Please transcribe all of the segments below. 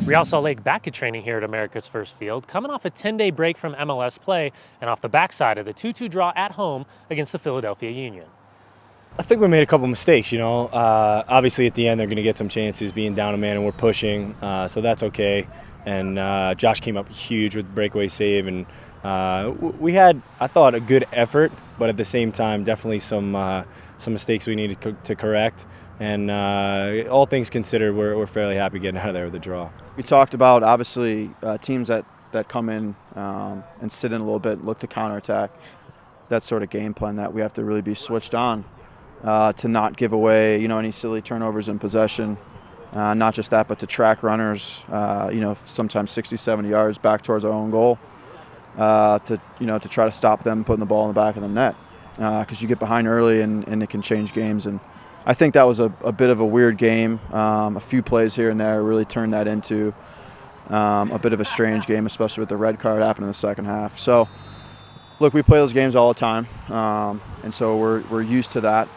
Real Salt Lake back at training here at America's First Field, coming off a 10-day break from MLS play and off the backside of the 2-2 draw at home against the Philadelphia Union. I think we made a couple mistakes, Obviously at the end they're going to get some chances being down a man and we're pushing, so that's okay. And Josh came up huge with the breakaway save, and we had, I thought, a good effort, but at the same time definitely some mistakes we needed to correct. And all things considered, we're fairly happy getting out of there with the draw. We talked about, obviously, teams that come in and sit in a little bit, look to counterattack, that sort of game plan that we have to really be switched on to not give away, any silly turnovers in possession. Not just that, but to track runners, sometimes 60, 70 yards back towards our own goal to try to stop them putting the ball in the back of the net. Because you get behind early and it can change games. And I think that was a bit of a weird game. A few plays here and there really turned that into a bit of a strange game, especially with the red card happening in the second half. So, look, we play those games all the time, and so we're used to that,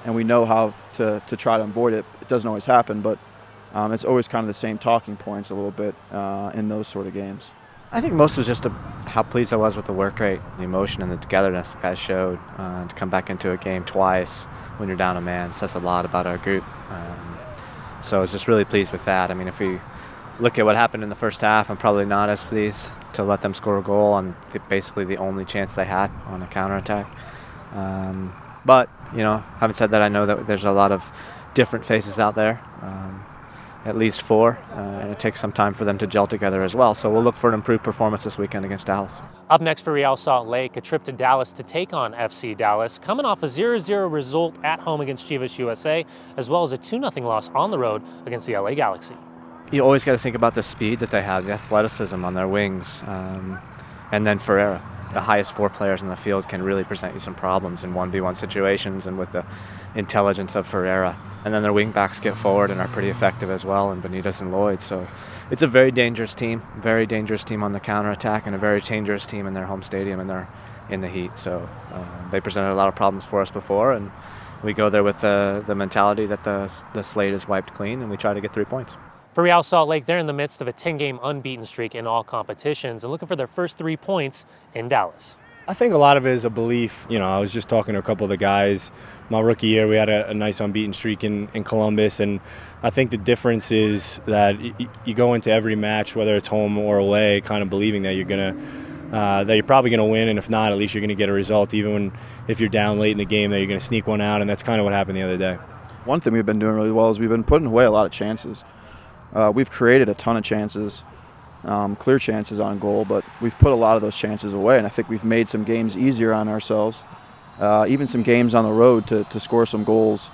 and we know how to try to avoid it. It doesn't always happen, but it's always kind of the same talking points a little bit in those sort of games. I think most was just how pleased I was with the work rate, the emotion, and the togetherness the guys showed. To come back into a game twice when you're down a man says a lot about our group. So I was just really pleased with that. I mean, if we look at what happened in the first half, I'm probably not as pleased to let them score a goal on basically the only chance they had on a counterattack. But, having said that, I know that there's a lot of different faces out there, at least four, and it takes some time for them to gel together as well. So we'll look for an improved performance this weekend against Dallas. Up next for Real Salt Lake, a trip to Dallas to take on FC Dallas, coming off a 0-0 result at home against Chivas USA, as well as a 2-0 loss on the road against the LA Galaxy. You always got to think about the speed that they have, the athleticism on their wings, and then Ferreira. The highest four players in the field can really present you some problems in 1v1 situations, and with the intelligence of Ferreira. And then their wing backs get forward and are pretty effective as well, and Benitez and Lloyd. So it's a very dangerous team on the counterattack, and a very dangerous team in their home stadium, and they're in the heat. So they presented a lot of problems for us before, and we go there with the mentality that the slate is wiped clean, and we try to get 3 points. For Real Salt Lake, they're in the midst of a 10-game unbeaten streak in all competitions and looking for their first 3 points in Dallas. I think a lot of it is a belief. I was just talking to a couple of the guys. My rookie year, we had a nice unbeaten streak in Columbus, and I think the difference is that you go into every match, whether it's home or away, kind of believing that you're probably gonna win, and if not, at least you're gonna get a result. Even if you're down late in the game, that you're gonna sneak one out, and that's kind of what happened the other day. One thing we've been doing really well is we've been putting away a lot of chances. We've created a ton of chances, clear chances on goal, but we've put a lot of those chances away, and I think we've made some games easier on ourselves, even some games on the road to score some goals,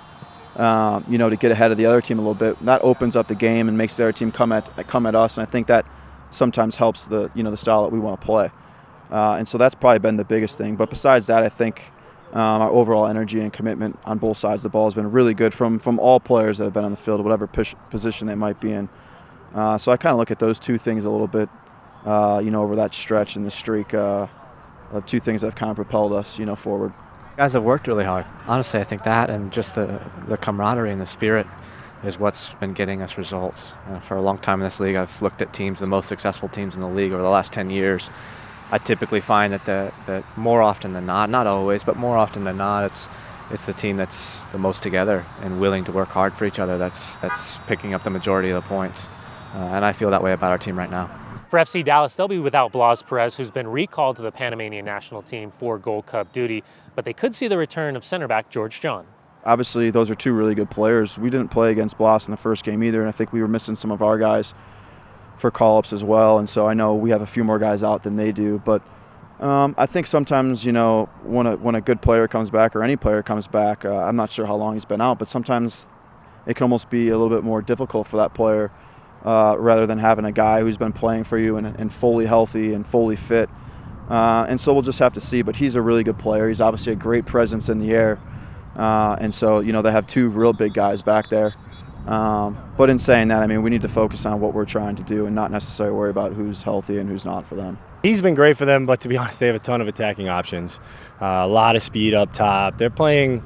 to get ahead of the other team a little bit. That opens up the game and makes the other team come at us, and I think that sometimes helps the style that we want to play. And so that's probably been the biggest thing. But besides that, I think our overall energy and commitment on both sides of the ball has been really good from all players that have been on the field, whatever position they might be in. So I kind of look at those two things a little bit, over that stretch and the streak of two things that have kind of propelled us, forward. Guys have worked really hard. Honestly, I think that and just the camaraderie and the spirit is what's been getting us results. For a long time in this league, I've looked at teams, the most successful teams in the league over the last 10 years. I typically find that more often than not always, but more often than not, it's the team that's the most together and willing to work hard for each other that's picking up the majority of the points. And I feel that way about our team right now. For FC Dallas, they'll be without Blas Perez, who's been recalled to the Panamanian national team for Gold Cup duty, but they could see the return of center back George John. Obviously, those are two really good players. We didn't play against Blas in the first game either, and I think we were missing some of our guys for call-ups as well, and so I know we have a few more guys out than they do, but I think sometimes, when a good player comes back or any player comes back, I'm not sure how long he's been out, but sometimes it can almost be a little bit more difficult for that player rather than having a guy who's been playing for you and fully healthy and fully fit. And so we'll just have to see, but he's a really good player. He's obviously a great presence in the air, and so, they have two real big guys back there. But in saying that, we need to focus on what we're trying to do and not necessarily worry about who's healthy and who's not for them. He's been great for them, but to be honest, they have a ton of attacking options. A lot of speed up top. They're playing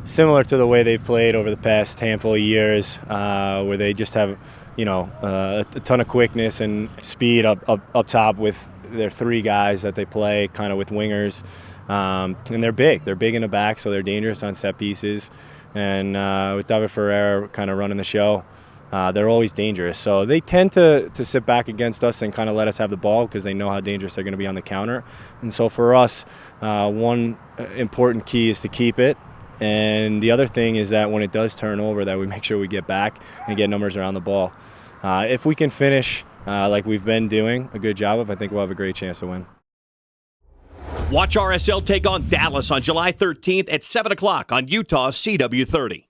similar to the way they've played over the past handful of years, where they just have a ton of quickness and speed up top with their 3 guys that they play kind of with wingers. And they're big. They're big in the back, so they're dangerous on set pieces. And with David Ferreira kind of running the show, they're always dangerous. So they tend to sit back against us and kind of let us have the ball because they know how dangerous they're going to be on the counter. And so for us, one important key is to keep it. And the other thing is that when it does turn over, that we make sure we get back and get numbers around the ball. If we can finish like we've been doing a good job of, I think we'll have a great chance to win. Watch RSL take on Dallas on July 13th at 7 o'clock on Utah's CW30.